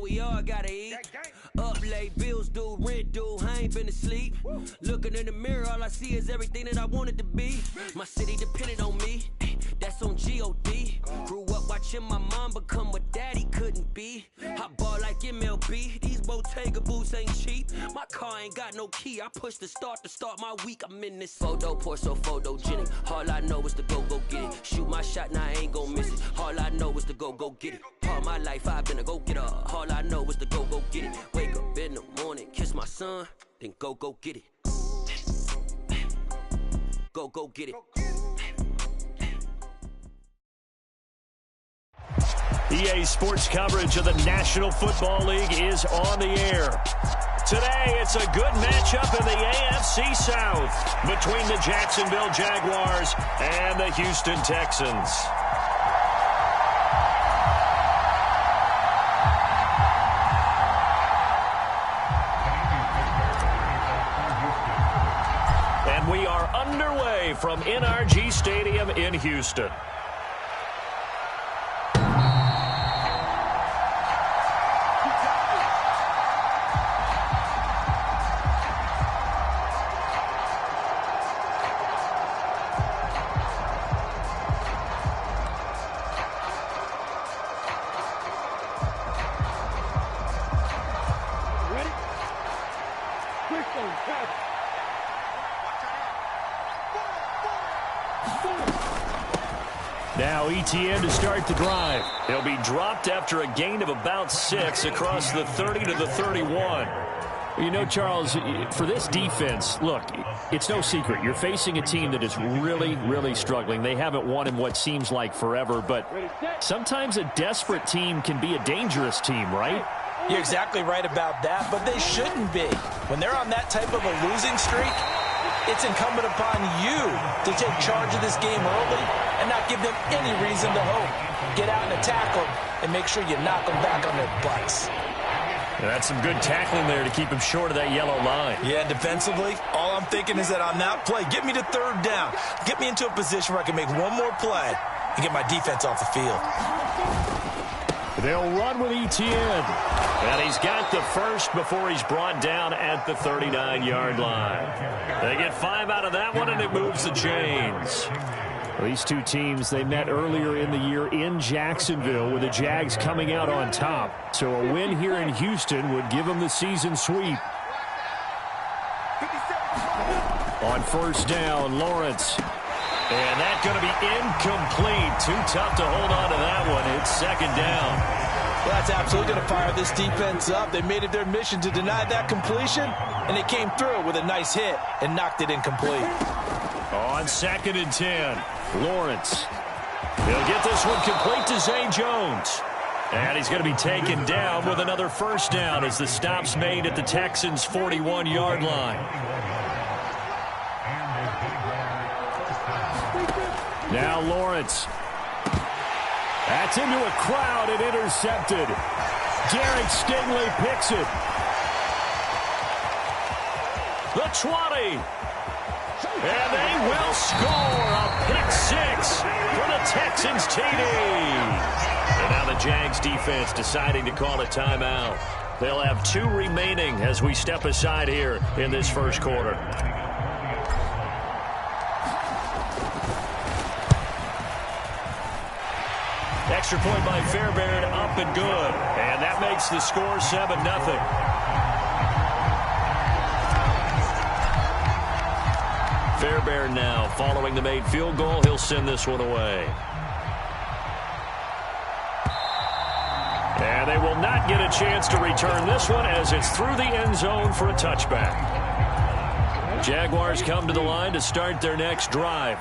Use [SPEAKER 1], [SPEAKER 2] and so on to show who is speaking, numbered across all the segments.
[SPEAKER 1] we all gotta eat. Up late, bills due, rent due, I ain't been asleep. Looking in the mirror, all I see is everything that I wanted to be. My city depended on me, that's on G.O.D. Grew up watching my mom become what daddy couldn't be. I ball like MLB, these Bottega boots ain't cheap. My car ain't got no key, I push the start to start my week. I'm in this photo, pour so photogenic. All I know is to go get it. Shoot my shot, now I ain't gon' miss it. All I know is to go get it. All my life I've been a go-getter. All I know is to go get it. Wake up in the morning, kiss my son, then go get it. Go get it.
[SPEAKER 2] EA Sports coverage of the National Football League is on the air. Today, it's a good matchup in the AFC South between the Jacksonville Jaguars and the Houston Texans. And we are underway from NRG Stadium in Houston. Now ETN to start the drive. He'll be dropped after a gain of about 6 across the 30 to the 31. You know, Charles, for this defense, look, it's no secret. You're facing a team that is really, really struggling. They haven't won in what seems like forever, but sometimes a desperate team can be a dangerous team, right?
[SPEAKER 3] You're exactly right about that, but they shouldn't be. When they're on that type of a losing streak, it's incumbent upon you to take charge of this game early and not give them any reason to hope. Get out and attack them and make sure you knock them back on their butts.
[SPEAKER 2] Yeah, that's some good tackling there to keep him short of that yellow line.
[SPEAKER 3] Yeah, defensively, all I'm thinking is that on that play, get me to third down. Get me into a position where I can make one more play and get my defense off the field.
[SPEAKER 2] They'll run with ETN. And he's got the first before he's brought down at the 39-yard line. They get 5 out of that one, and it moves the chains. These two teams, they met earlier in the year in Jacksonville with the Jags coming out on top. So a win here in Houston would give them the season sweep. On first down, Lawrence. And that's going to be incomplete. Too tough to hold on to that one. It's second down.
[SPEAKER 3] Well, that's absolutely going to fire this defense up. They made it their mission to deny that completion, and they came through with a nice hit and knocked it incomplete.
[SPEAKER 2] On 2nd and 10, Lawrence. He'll get this one complete to Zay Jones. And he's going to be taken down with another first down as the stop's made at the Texans' 41-yard line. Now Lawrence. That's into a crowd and intercepted. Derek Stingley picks it. The 20. And they will score a pick 6 for the Texans TD. And now the Jags defense deciding to call a timeout. They'll have 2 remaining as we step aside here in this first quarter. Extra point by Fairbairn, up and good. And that makes the score 7-0. Fairbairn now following the made field goal. He'll send this one away. And they will not get a chance to return this one as it's through the end zone for a touchback. Jaguars come to the line to start their next drive.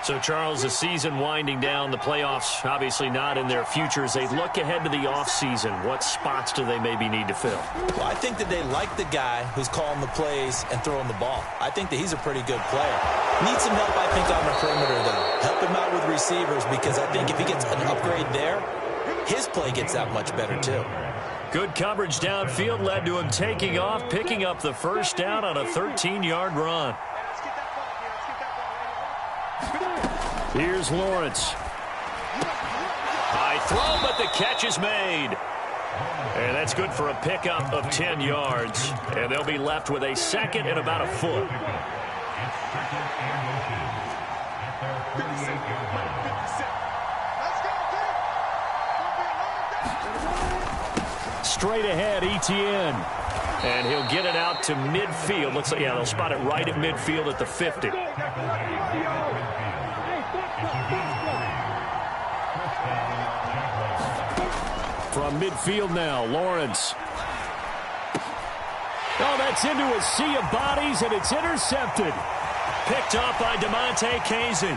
[SPEAKER 2] So, Charles, the season winding down, the playoffs obviously not in their future. As they look ahead to the offseason, what spots do they maybe need to fill?
[SPEAKER 3] Well, I think that they like the guy who's calling the plays and throwing the ball. I think that he's a pretty good player. Needs some help, I think, on the perimeter, though. Help him out with receivers, because I think if he gets an upgrade there, his play gets that much better, too.
[SPEAKER 2] Good coverage downfield led to him taking off, picking up the first down on a 13-yard run. Here's Lawrence. High throw, but the catch is made. And that's good for a pickup of 10 yards. And they'll be left with a second and about a foot. Straight ahead, Etienne. And he'll get it out to midfield. Looks like, yeah, they'll spot it right at midfield at the 50. From midfield now, Lawrence. Oh, that's into a sea of bodies, and it's intercepted. Picked up by DeMonte Casey.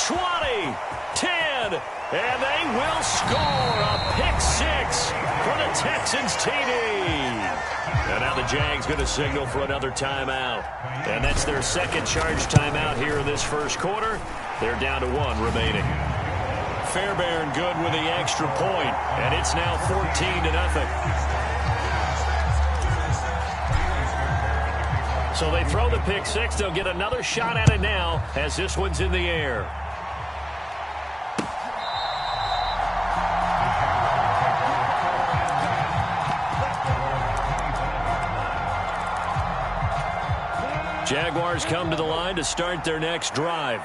[SPEAKER 2] 20, 10, and they will score a pick six for the Texans TD. And now the Jags going to signal for another timeout. And that's their second charge timeout here in this first quarter. They're down to one remaining. Fairbairn good with the extra point, and it's now 14-0. So they throw the pick six. They'll get another shot at it now as this one's in the air. Jaguars come to the line to start their next drive.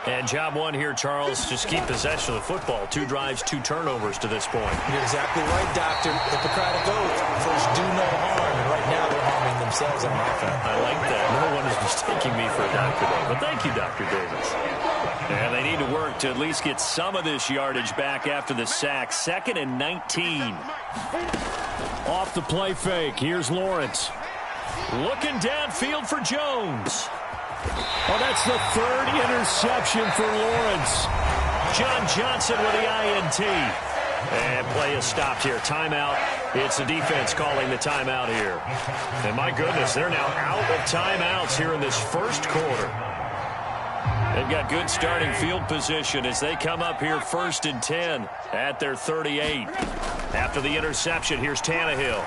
[SPEAKER 2] And job one here, Charles, just keep possession of the football. 2 drives, 2 turnovers to this point.
[SPEAKER 3] You're exactly right, Doctor. Hippocratic oath. First, do no harm. And right now, they're harming themselves on offense.
[SPEAKER 2] I like that. No one is mistaking me for a doctor, though. But thank you, Dr. Davis. And they need to work to at least get some of this yardage back after the sack. 2nd and 19. Off the play fake. Here's Lawrence. Looking downfield for Jones. Oh, that's the 3rd interception for Lawrence. John Johnson with the INT. And play is stopped here. Timeout. It's the defense calling the timeout here. And my goodness, they're now out of timeouts here in this first quarter. They've got good starting field position as they come up here 1st and 10 at their 38. After the interception, here's Tannehill.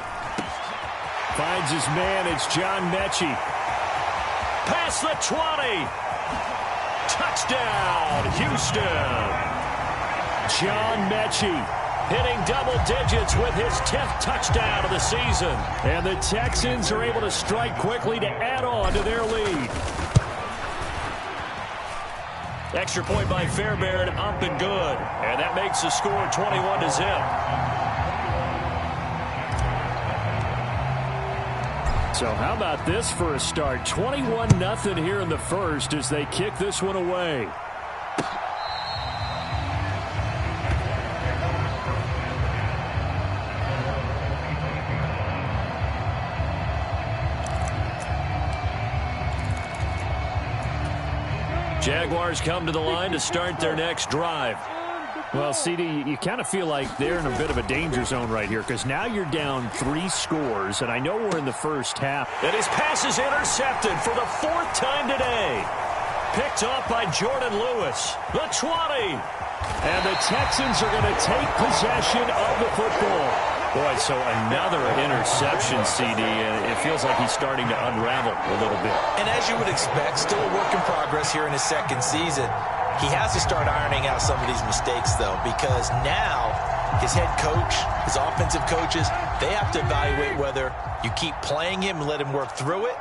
[SPEAKER 2] Finds his man. It's John Mechie. Past the 20. Touchdown, Houston. John Mechie hitting double digits with his 10th touchdown of the season. And the Texans are able to strike quickly to add on to their lead. Extra point by Fairbairn, up and good. And that makes the score 21-0. So how about this for a start? 21-0 here in the first as they kick this one away. Jaguars come to the line to start their next drive. Well, CD, you kind of feel like they're in a bit of a danger zone right here because now you're down 3 scores, and I know we're in the first half. And his pass is intercepted for the 4th time today. Picked off by Jordan Lewis. The 20. And the Texans are going to take possession of the football. Boy, so another interception, CD, and it feels like he's starting to unravel a little bit. And as you would expect, still a work in progress here in his 2nd season. He has to start ironing out some of these mistakes, though, because now his head coach, his offensive coaches, they have to evaluate whether you keep playing him and let him work through it,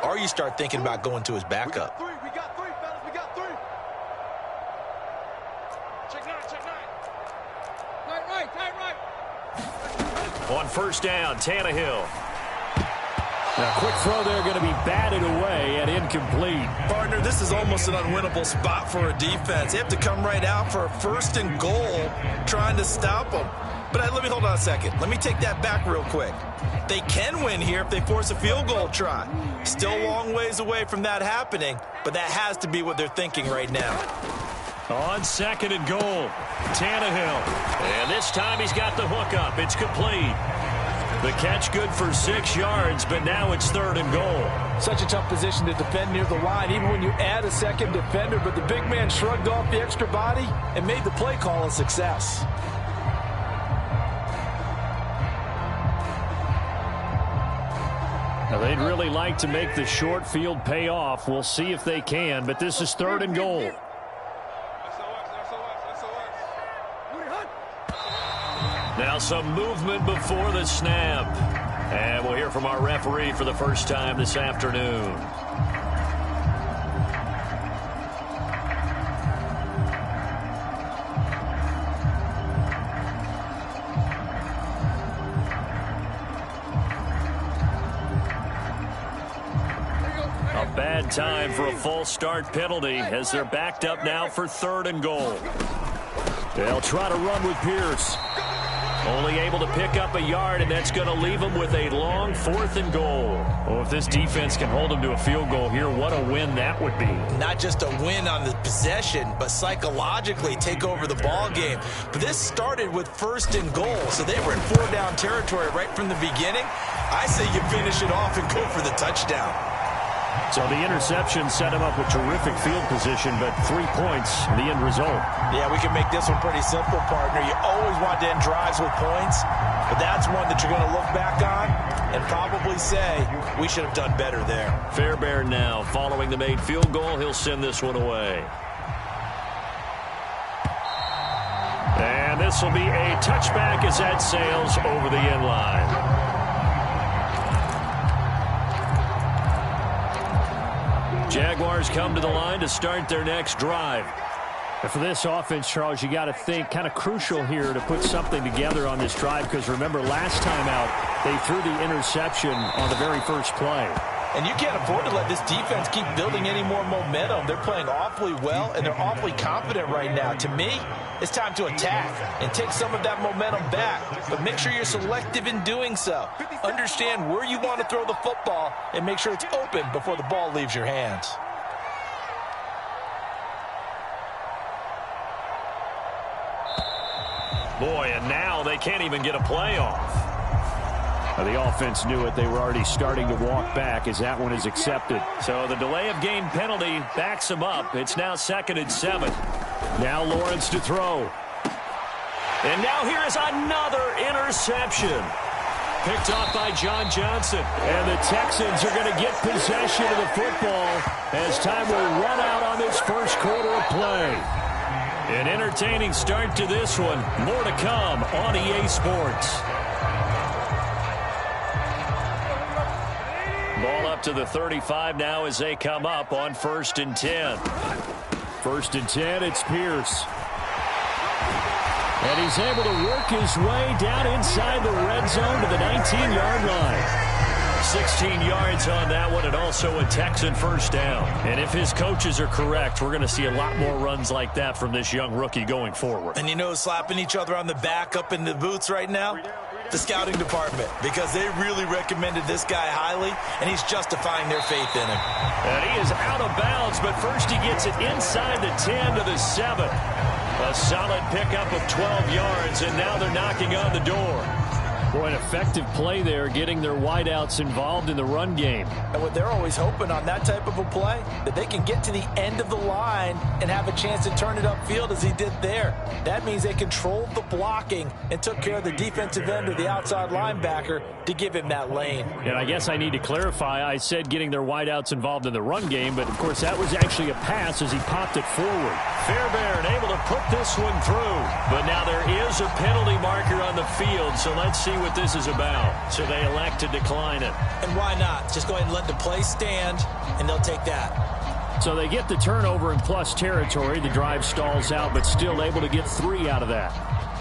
[SPEAKER 2] or you start thinking about going to his backup.
[SPEAKER 4] We got 3, fellas. We got 3. Check 9, check 9. Tight right.
[SPEAKER 2] On 1st down, Tannehill. Now, quick throw there going to be batted away and incomplete.
[SPEAKER 3] Partner, this is almost an unwinnable spot for a defense. They have to come right out for a 1st and goal trying to stop them. But let me hold on a second. Let me take that back real quick. They can win here if they force a field goal try. Still a long ways away from that happening, but that has to be what they're thinking right now.
[SPEAKER 2] On 2nd and goal, Tannehill. And this time he's got the hook up. It's complete. The catch good for 6 yards, but now it's 3rd and goal.
[SPEAKER 3] Such a tough position to defend near the line, even when you add a second defender, but the big man shrugged off the extra body and made the play call a success.
[SPEAKER 2] Now, they'd really like to make the short field pay off. We'll see if they can, but this is 3rd and goal. Now some movement before the snap. And we'll hear from our referee for the first time this afternoon. A bad time for a false start penalty as they're backed up now for 3rd and goal. They'll try to run with Pierce. Only able to pick up a yard, and that's going to leave them with a long 4th and goal. Well, if this defense can hold them to a field goal here, what a win that would be.
[SPEAKER 3] Not just a win on the possession, but psychologically take over the ball game. But this started with 1st and goal, so they were in 4-down territory right from the beginning. I say you finish it off and go for the touchdown.
[SPEAKER 2] So the interception set him up with terrific field position, but 3 points, the end result.
[SPEAKER 3] Yeah, we can make this one pretty simple, partner. You always want to end drives with points, but that's one that you're going to look back on and probably say, we should have done better there.
[SPEAKER 2] Fairbairn now, following the made field goal, he'll send this one away. And this will be a touchback as that sails over the end line. Jaguars come to the line to start their next drive.
[SPEAKER 5] And for this offense, Charles, you got to think kind of crucial here to put something together on this drive, because remember last time out they threw the interception on the very first play.
[SPEAKER 3] And you can't afford to let this defense keep building any more momentum. They're playing awfully well, and they're awfully confident right now. To me, it's time to attack and take some of that momentum back. But make sure you're selective in doing so. Understand where you want to throw the football and make sure it's open before the ball leaves your hands.
[SPEAKER 2] Boy, and now they can't even get a play off.
[SPEAKER 5] The offense knew it. They were already starting to walk back as that one is accepted.
[SPEAKER 2] So the delay of game penalty backs them up. It's now 2nd and 7.
[SPEAKER 5] Now Lawrence to throw.
[SPEAKER 2] And now here is another interception. Picked off by John Johnson.
[SPEAKER 5] And the Texans are going to get possession of the football as time will run out on this first quarter of play.
[SPEAKER 2] An entertaining start to this one. More to come on EA Sports. Ball up to the 35 now as they come up on 1st and 10.
[SPEAKER 5] 1st and 10, it's Pierce. And he's able to work his way down inside the red zone to the 19-yard line.
[SPEAKER 2] 16 yards on that one, and also a Texan first down. And if his coaches are correct, we're going to see a lot more runs like that from this young rookie going forward.
[SPEAKER 3] And you know, slapping each other on the back up in the boots right now? The scouting department, because they really recommended this guy highly, and he's justifying their faith in him.
[SPEAKER 2] And he is out of bounds, but first he gets it inside the 10 to the 7. A solid pickup of 12 yards, and now they're knocking on the door.
[SPEAKER 5] Boy, an effective play there, getting their wideouts involved in the run game.
[SPEAKER 3] And what they're always hoping on that type of a play, that they can get to the end of the line and have a chance to turn it upfield as he did there. That means they controlled the blocking and took care of the defensive end or the outside linebacker to give him that lane.
[SPEAKER 5] And I guess I need to clarify, I said getting their wideouts involved in the run game, but of course that was actually a pass as he popped it forward.
[SPEAKER 2] Fairbairn able to put this one through, but now there is a penalty marker on the field, so let's see what this is about. So they elect to decline it.
[SPEAKER 3] And why not? Just go ahead and let the play stand, and they'll take that.
[SPEAKER 5] So they get the turnover in plus territory. The drive stalls out, but still able to get 3 out of that.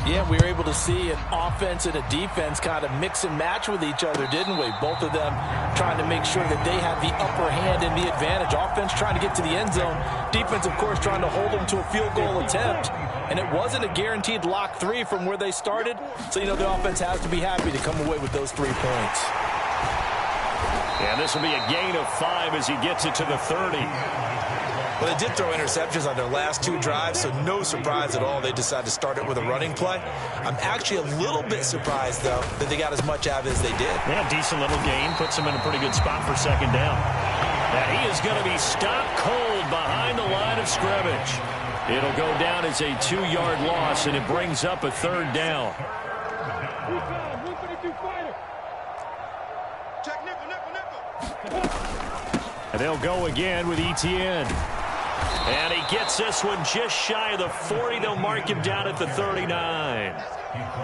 [SPEAKER 3] Yeah, we were able to see an offense and a defense kind of mix and match with each other, didn't we? Both of them trying to make sure that they have the upper hand and the advantage. Offense trying to get to the end zone. Defense, of course, trying to hold them to a field goal attempt. And it wasn't a guaranteed lock 3 from where they started. So, you know, the offense has to be happy to come away with those 3 points.
[SPEAKER 2] And this will be a gain of 5 as he gets it to the 30.
[SPEAKER 3] Well, they did throw interceptions on their last 2 drives, so no surprise at all they decided to start it with a running play. I'm actually a little bit surprised, though, that they got as much out of it as they did.
[SPEAKER 2] Yeah, decent little gain. Puts them in a pretty good spot for 2nd down. And he is going to be stopped cold behind the line of scrimmage. It'll go down as a 2-yard loss, and it brings up a 3rd down.
[SPEAKER 5] And they'll go again with Etienne.
[SPEAKER 2] And he gets this one just shy of the 40. They'll mark him down at the 39.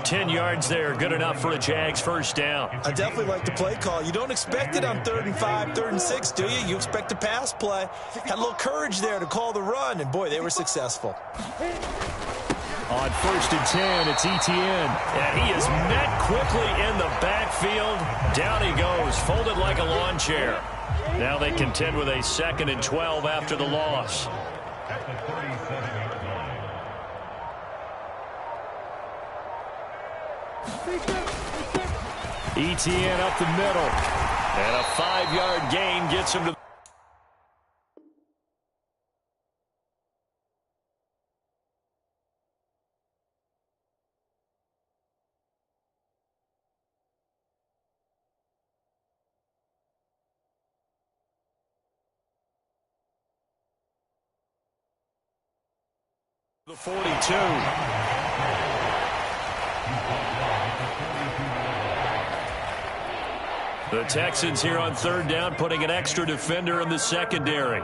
[SPEAKER 2] 10 yards there, good enough for a Jags first down.
[SPEAKER 3] I definitely like the play call. You don't expect it on 3rd and 5, 3rd and 6, do you? You expect a pass play. Had a little courage there to call the run, and boy, they were successful.
[SPEAKER 2] On 1st and 10, it's Etienne. And he is met quickly in the backfield. Down he goes, folded like a lawn chair. Now they contend with a 2nd and 12 after the loss. Etienne up the middle. And a 5-yard gain gets him to the 42. The Texans here on 3rd down, putting an extra defender in the secondary.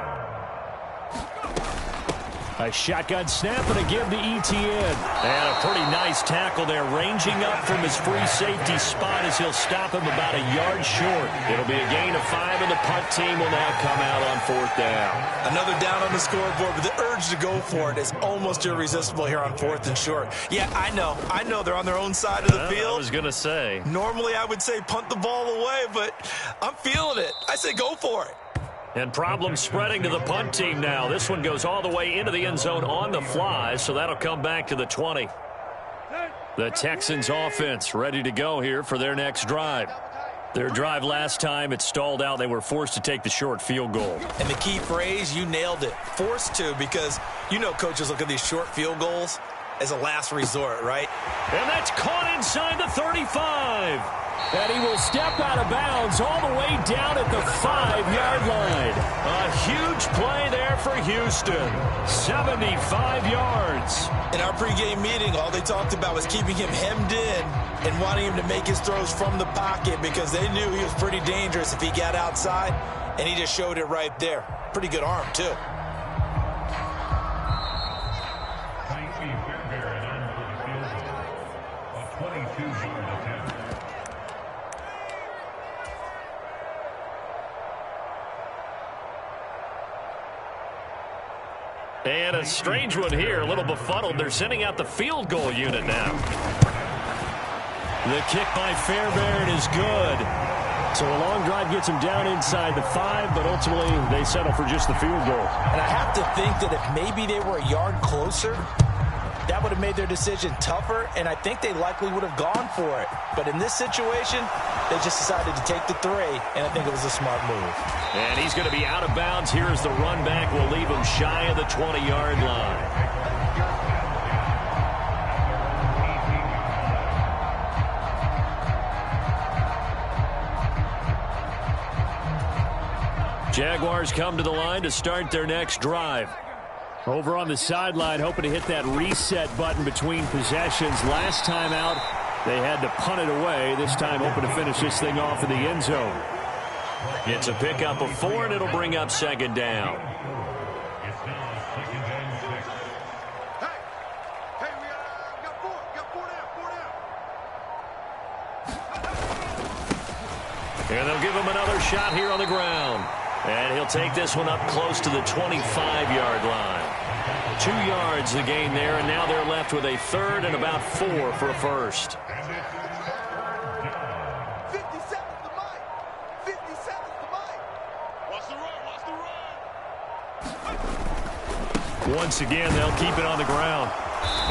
[SPEAKER 2] A shotgun snap and a give to Etienne. And a pretty nice tackle there, ranging up from his free safety spot as he'll stop him about a yard short. It'll be a gain of 5, and the punt team will now come out on 4th down.
[SPEAKER 3] Another down on the scoreboard, but the urge to go for it is almost irresistible here on 4th and short. Yeah, I know they're on their own side of the field.
[SPEAKER 2] I was going to say.
[SPEAKER 3] Normally I would say punt the ball away, but I'm feeling it. I say go for it.
[SPEAKER 2] And problem spreading to the punt team now. This one goes all the way into the end zone on the fly, so that'll come back to the 20. The Texans offense ready to go here for their next drive. Their drive last time, it stalled out. They were forced to take the short field goal.
[SPEAKER 3] And the key phrase, you nailed it. Forced to, because you know coaches look at these short field goals as a last resort, right?
[SPEAKER 2] And that's caught inside the 35. And he will step out of bounds all the way down at the 5-yard line. A huge play there for Houston. 75 yards.
[SPEAKER 3] In our pregame meeting, all they talked about was keeping him hemmed in and wanting him to make his throws from the pocket because they knew he was pretty dangerous if he got outside, and he just showed it right there. Pretty good arm, too.
[SPEAKER 2] And a strange one here, a little befuddled. They're sending out the field goal unit now. The kick by Fairbairn is good. So a long drive gets him down inside the 5, but ultimately they settle for just the field goal.
[SPEAKER 3] And I have to think that if maybe they were a yard closer, that would have made their decision tougher, and I think they likely would have gone for it. But in this situation, they just decided to take the 3, and I think it was a smart move.
[SPEAKER 2] And he's going to be out of bounds here as the run back will leave him shy of the 20-yard line. Jaguars come to the line to start their next drive.
[SPEAKER 5] Over on the sideline, hoping to hit that reset button between possessions. Last time out, they had to punt it away. This time, hoping to finish this thing off in the end zone.
[SPEAKER 2] It's a pickup of 4, and it'll bring up 2nd down.
[SPEAKER 4] Hey, we got 4 down.
[SPEAKER 2] And they'll give him another shot here on the ground. And he'll take this one up close to the 25-yard line. 2 yards the gain there, and now they're left with a 3rd and about 4 for a first.
[SPEAKER 4] 50 seconds to Mike. 50 seconds to Mike. Watch the run.
[SPEAKER 2] Once again, they'll keep it on the ground.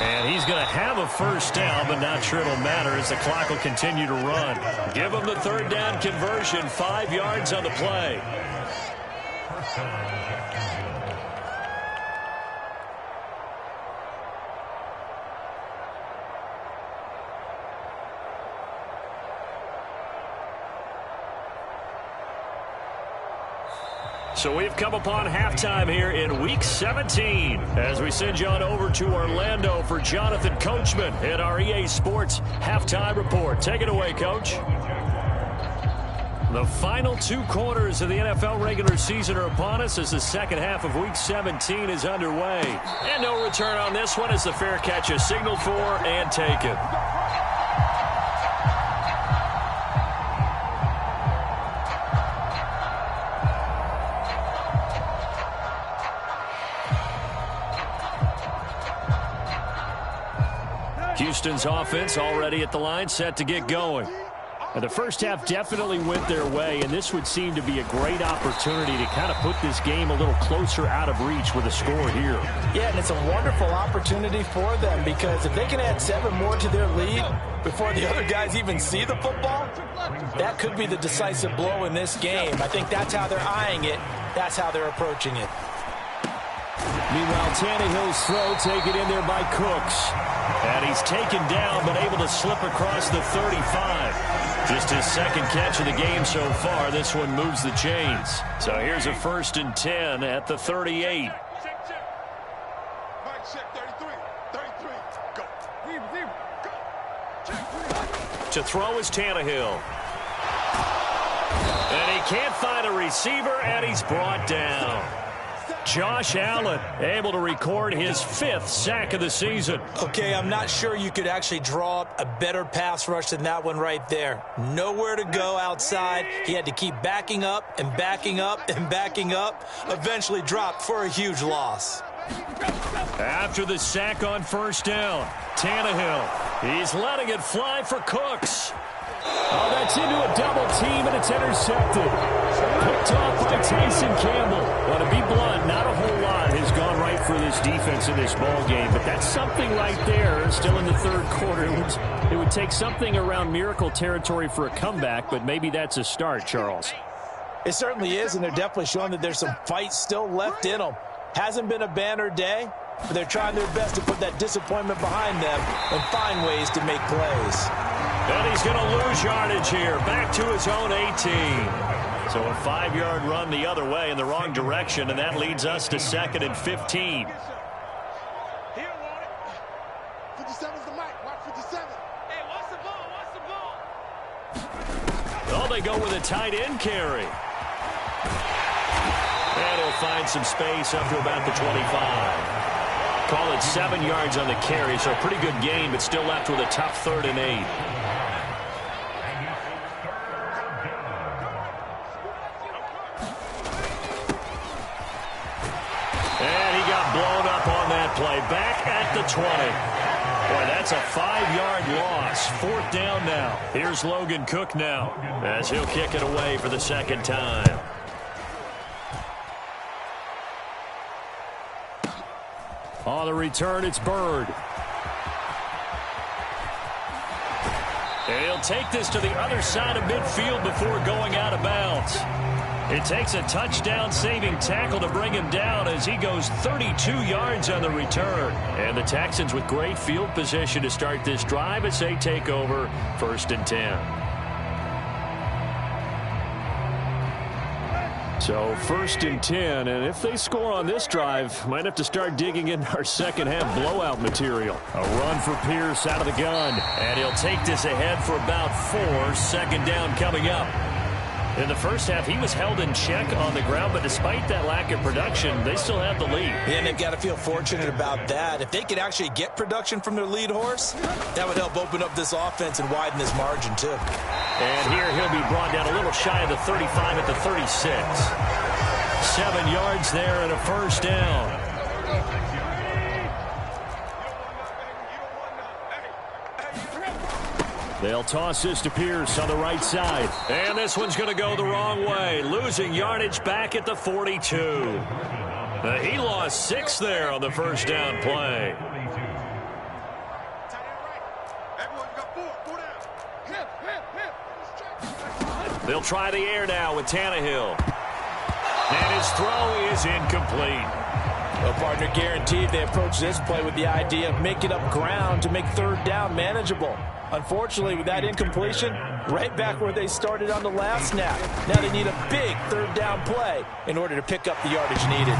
[SPEAKER 2] And he's going to have a first down, but not sure it'll matter as the clock will continue to run. Give him the 3rd down conversion, 5 yards on the play. So we've come upon halftime here in Week 17 as we send you on over to Orlando for Jonathan Coachman in our EA Sports Halftime Report. Take it away, Coach. The final 2 quarters of the NFL regular season are upon us as the second half of Week 17 is underway. And no return on this one as the fair catch is signaled for and taken. Houston's offense already at the line, set to get going.
[SPEAKER 5] And the first half definitely went their way, and this would seem to be a great opportunity to kind of put this game a little closer out of reach with a score here.
[SPEAKER 3] Yeah, and it's a wonderful opportunity for them, because if they can add 7 more to their lead before the other guys even see the football, that could be the decisive blow in this game. I think that's how they're eyeing it. That's how they're approaching it.
[SPEAKER 5] Meanwhile, Tannehill's throw taken in there by Cooks.
[SPEAKER 2] And he's taken down, but able to slip across the 35. Just his second catch of the game so far. This one moves the chains. So here's a 1st and 10 at the 38. To throw is Tannehill. And he can't find a receiver, and he's brought down. Josh Allen able to record his 5th sack of the season.
[SPEAKER 3] Okay, I'm not sure you could actually draw up a better pass rush than that one right there. Nowhere to go outside. He had to keep backing up and backing up and backing up. Eventually dropped for a huge loss.
[SPEAKER 2] After the sack on 1st down, Tannehill, he's letting it fly for Cooks.
[SPEAKER 5] Oh, that's into a double team, and it's intercepted. Picked off by Tyson Campbell. Well, to be blunt, not a whole lot has gone right for this defense in this ball game, but that's something right there. Still in the 3rd quarter. It would take something around miracle territory for a comeback, but maybe that's a start, Charles.
[SPEAKER 3] It certainly is, and they're definitely showing that there's some fight still left in them. Hasn't been a banner day, but they're trying their best to put that disappointment behind them and find ways to make plays.
[SPEAKER 2] And he's going to lose yardage here, back to his own 18. So a 5-yard run the other way in the wrong direction, and that leads us to 2nd and 15. Oh, they go with a tight end carry. And he'll find some space up to about the 25. Call it 7 yards on the carry, so a pretty good gain, but still left with a tough 3rd and 8. And he got blown up on that play. Back at the 20. Boy, that's a 5-yard loss. 4th down now. Here's Logan Cook now as he'll kick it away for the 2nd time.
[SPEAKER 5] On the return, it's Bird.
[SPEAKER 2] And he'll take this to the other side of midfield before going out of bounds. It takes a touchdown-saving tackle to bring him down as he goes 32 yards on the return. And the Texans with great field position to start this drive as they take over 1st and 10.
[SPEAKER 5] So 1st and 10, and if they score on this drive, might have to start digging in our second-half blowout material. A run for Pierce out of the gun.
[SPEAKER 2] And he'll take this ahead for about 4. 2nd down coming up. In the first half, he was held in check on the ground, but despite that lack of production, they still have the lead.
[SPEAKER 3] And they've got to feel fortunate about that. If they could actually get production from their lead horse, that would help open up this offense and widen this margin, too.
[SPEAKER 2] And here he'll be brought down a little shy of the 35 at the 36. 7 yards there and a 1st down.
[SPEAKER 5] They'll toss this to Pierce on the right side.
[SPEAKER 2] And this one's going to go the wrong way. Losing yardage back at the 42. He lost 6 there on the 1st down play. They'll try the air now with Tannehill. And his throw is incomplete.
[SPEAKER 3] Well, partner, guaranteed they approach this play with the idea of making up ground to make 3rd down manageable. Unfortunately, with that incompletion, right back where they started on the last snap. Now they need a big 3rd down play in order to pick up the yardage needed.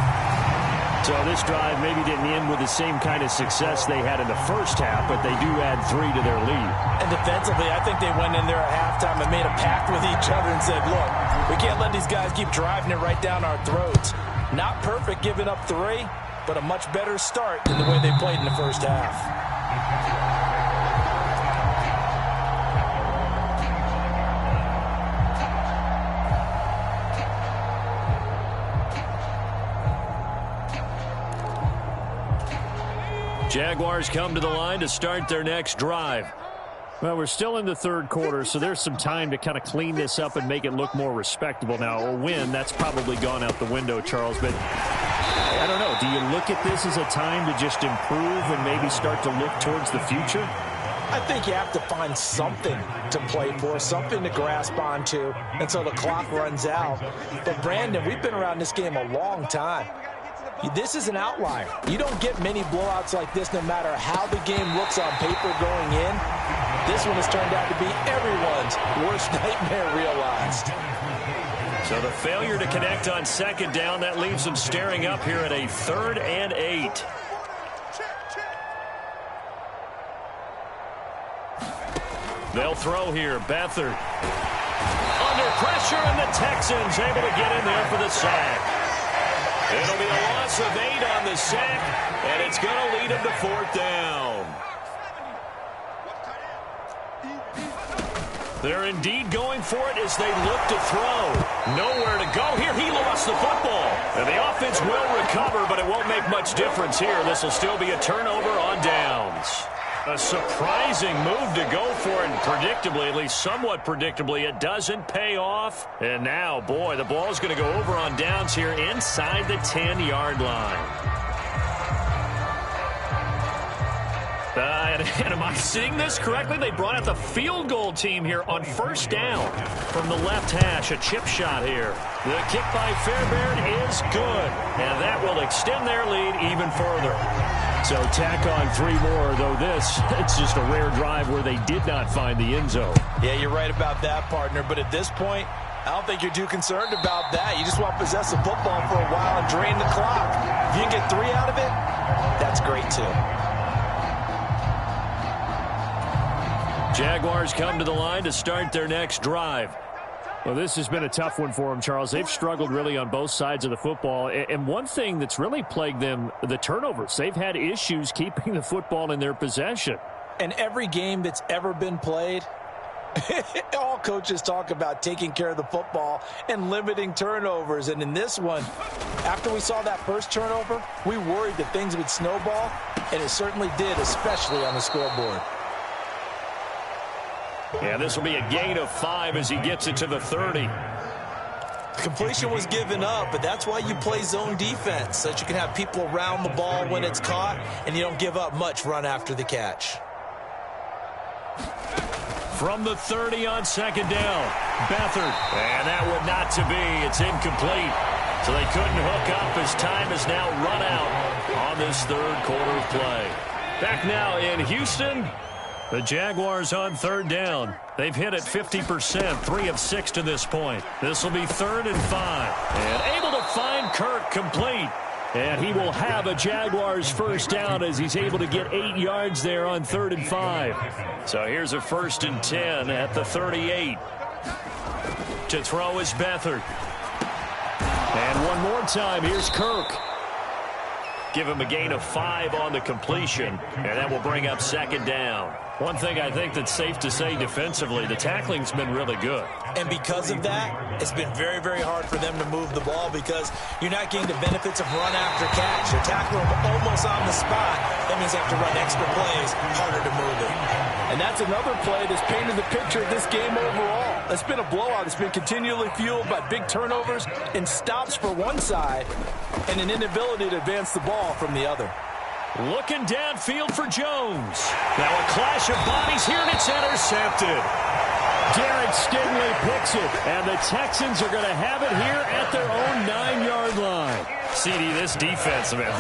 [SPEAKER 5] So this drive maybe didn't end with the same kind of success they had in the first half, but they do add 3 to their lead.
[SPEAKER 3] And defensively, I think they went in there at halftime and made a pact with each other and said, look, we can't let these guys keep driving it right down our throats. Not perfect giving up 3, but a much better start than the way they played in the first half.
[SPEAKER 2] Jaguars come to the line to start their next drive.
[SPEAKER 5] Well, we're still in the third quarter, so there's some time to kind of clean this up and make it look more respectable. Now, a win, that's probably gone out the window, Charles, but I don't know. Do you look at this as a time to just improve and maybe start to look towards the future?
[SPEAKER 3] I think you have to find something to play for, something to grasp onto until the clock runs out. But, Brandon, we've been around this game a long time. This is an outlier. You don't get many blowouts like this no matter how the game looks on paper going in. This one has turned out to be everyone's worst nightmare realized.
[SPEAKER 2] So the failure to connect on second down, that leaves them staring up here at a 3rd and 8. They'll throw here. Beathard under pressure, and the Texans able to get in there for the sack. It'll be a loss of 8 on the sack, and it's going to lead them to 4th down. They're indeed going for it as they look to throw. Nowhere to go here. He lost the football. And the offense will recover, but it won't make much difference here. This will still be a turnover on downs. A surprising move to go for it, and predictably, at least somewhat predictably, it doesn't pay off. And now, boy, the ball's going to go over on downs here inside the 10-yard line. And am I seeing this correctly? They brought out the field goal team here on 1st down from the left hash. A chip shot here. The kick by Fairbairn is good, and that will extend their lead even further.
[SPEAKER 5] So tack on 3 more, though it's just a rare drive where they did not find the end zone.
[SPEAKER 3] Yeah, you're right about that, partner. But at this point, I don't think you're too concerned about that. You just want to possess the football for a while and drain the clock. If you can get 3 out of it, that's great, too.
[SPEAKER 2] Jaguars come to the line to start their next drive.
[SPEAKER 5] Well, this has been a tough one for them, Charles. They've struggled really on both sides of the football. And one thing that's really plagued them, the turnovers. They've had issues keeping the football in their possession.
[SPEAKER 3] And every game that's ever been played, all coaches talk about taking care of the football and limiting turnovers. And in this one, after we saw that first turnover, we worried that things would snowball, and it certainly did, especially on the scoreboard.
[SPEAKER 2] Yeah, this will be a gain of 5 as he gets it to the 30.
[SPEAKER 3] The completion was given up, but that's why you play zone defense, so that you can have people around the ball when it's caught, and you don't give up much run after the catch.
[SPEAKER 2] From the 30 on 2nd down, Beathard. And that would not to be. It's incomplete. So they couldn't hook up as time has now run out on this 3rd quarter of play. Back now in Houston. The Jaguars on 3rd down. They've hit it 50%, 3 of 6 to this point. This will be 3rd and 5. And able to find Kirk complete. And he will have a Jaguars 1st down as he's able to get 8 yards there on 3rd and 5. So here's a 1st and 10 at the 38. To throw is Beathard. And one more time, here's Kirk. Give him a gain of 5 on the completion, and that will bring up 2nd down. One thing I think that's safe to say defensively, the tackling's been really good.
[SPEAKER 3] And because of that, it's been very, very hard for them to move the ball because you're not getting the benefits of run after catch. You're tackling them almost on the spot. That means they have to run extra plays, harder to move it.
[SPEAKER 6] And that's another play that's painted the picture of this game overall. It's been a blowout. It's been continually fueled by big turnovers and stops for one side and an inability to advance the ball from the other.
[SPEAKER 2] Looking downfield for Jones. Now a clash of bodies here, and it's intercepted.
[SPEAKER 5] Derek Stingley picks it, and the Texans are going to have it here at their own 9-yard line.
[SPEAKER 2] CD, this defense, man,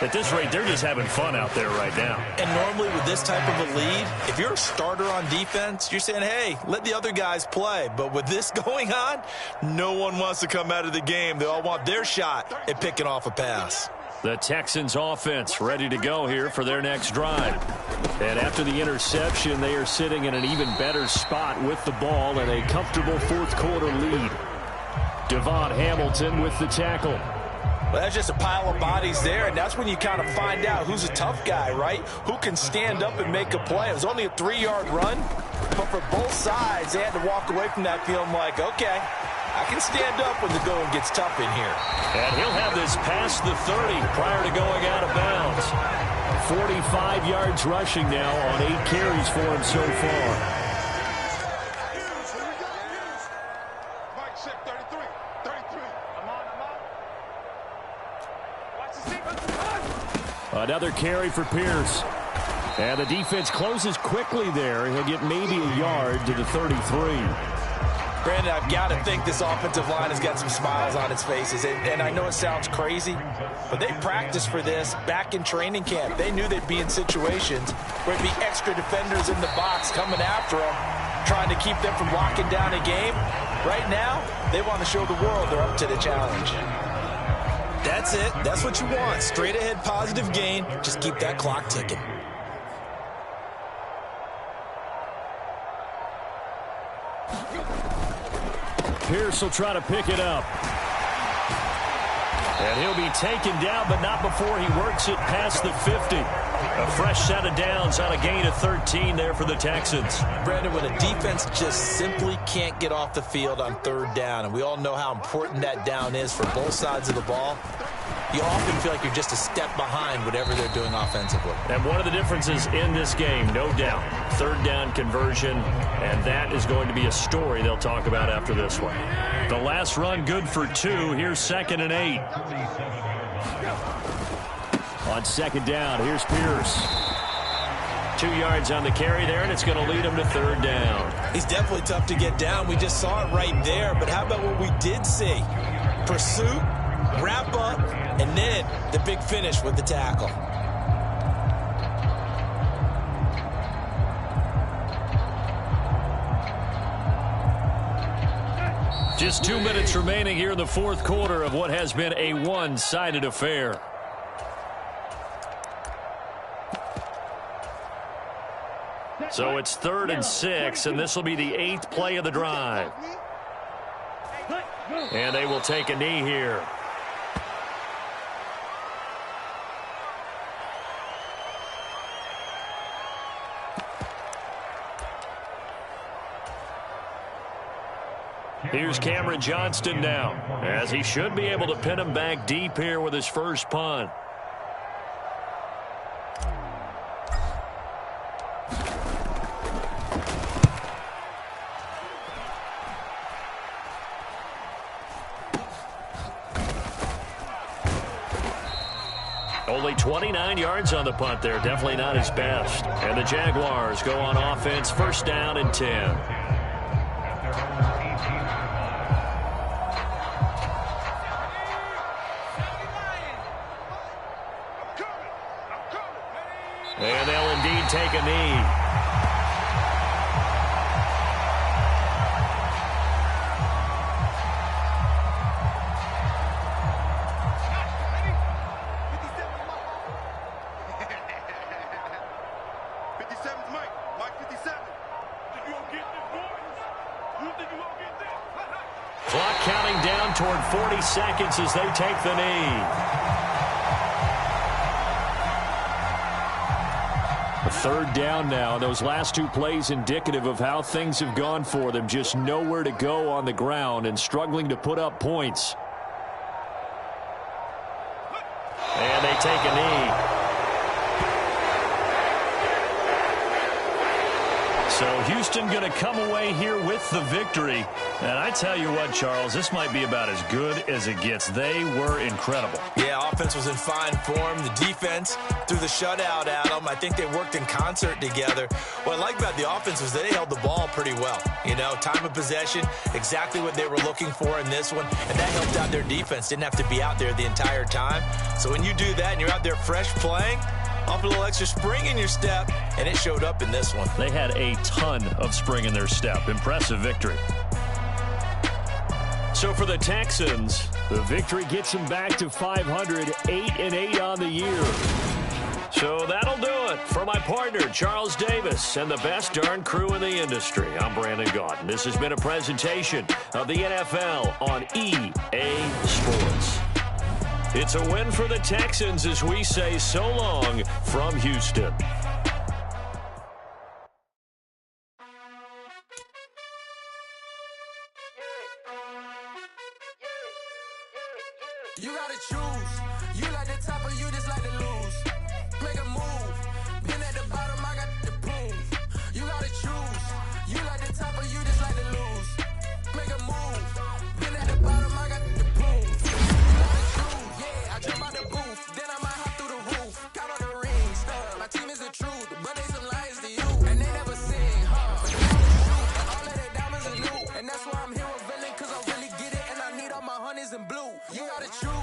[SPEAKER 2] at this rate, they're just having fun out there right now.
[SPEAKER 3] And normally with this type of a lead, if you're a starter on defense, you're saying, hey, let the other guys play. But with this going on, no one wants to come out of the game. They all want their shot at picking off a pass.
[SPEAKER 2] The Texans offense ready to go here for their next drive.
[SPEAKER 5] And after the interception, they are sitting in an even better spot with the ball and a comfortable 4th quarter lead. Devon Hamilton with the tackle.
[SPEAKER 3] Well, that's just a pile of bodies there, and that's when you kind of find out who's a tough guy, right? Who can stand up and make a play. It was only a 3-yard run, but for both sides, they had to walk away from that feeling like, okay, I can stand up when the going gets tough in here.
[SPEAKER 2] And he'll have this past the 30 prior to going out of bounds.
[SPEAKER 5] 45 yards rushing now on 8 carries for him so far. Another carry for Pierce. And the defense closes quickly there. He'll get maybe a yard to the 33.
[SPEAKER 3] Brandon, I've got to think this offensive line has got some smiles on its faces. And I know it sounds crazy, but they practiced for this back in training camp. They knew they'd be in situations where there'd be extra defenders in the box coming after them, trying to keep them from locking down a game. Right now, they want to show the world they're up to the challenge. That's it. That's what you want. Straight ahead positive gain. Just keep that clock ticking.
[SPEAKER 5] Pierce will try to pick it up. And he'll be taken down, but not before he works it past the 50. A fresh set of downs on a gain of 13 there for the Texans.
[SPEAKER 3] Brandon, when a defense just simply can't get off the field on third down, and we all know how important that down is for both sides of the ball, you often feel like you're just a step behind whatever they're doing offensively.
[SPEAKER 5] And one of the differences in this game, no doubt, third down conversion, and that is going to be a story they'll talk about after this one. The last run good for 2. Here's 2nd and 8. On 2nd down, here's Pierce. 2 yards on the carry there, and it's going to lead him to 3rd down.
[SPEAKER 3] He's definitely tough to get down. We just saw it right there, but how about what we did see? Pursuit, wrap up, and then the big finish with the tackle.
[SPEAKER 5] Just 2 minutes remaining here in the 4th quarter of what has been a one-sided affair. So it's 3rd and 6, and this will be the 8th play of the drive. And they will take a knee here. Here's Cameron Johnston now, as he should be able to pin him back deep here with his first punt. Only 29 yards on the punt there. Definitely not his best. And the Jaguars go on offense, 1st down and 10. And they'll indeed take a knee. Clock counting down toward 40 seconds as they take the knee. Third down now. Those last 2 plays indicative of how things have gone for them. Just nowhere to go on the ground and struggling to put up points. And they take a knee. So Houston going to come away here with the victory. And I tell you what, Charles, this might be about as good as it gets. They were incredible.
[SPEAKER 3] Yeah, offense was in fine form. The defense threw the shutout at them. I think they worked in concert together. What I like about the offense was they held the ball pretty well. You know, time of possession, exactly what they were looking for in this one. And that helped out their defense. Didn't have to be out there the entire time. So when you do that and you're out there fresh playing, off a little extra spring in your step, and it showed up in this one.
[SPEAKER 5] They had a ton of spring in their step. Impressive victory. So for the Texans, the victory gets them back to 500, 8-8 on the year. So that'll do it for my partner, Charles Davis, and the best darn crew in the industry. I'm Brandon Gaudin. This has been a presentation of the NFL on EA Sports. It's a win for the Texans as we say so long from Houston.
[SPEAKER 7] You gotta choose. You like the top or you just like to lose. Make a move.
[SPEAKER 1] and blue. You gotta choose.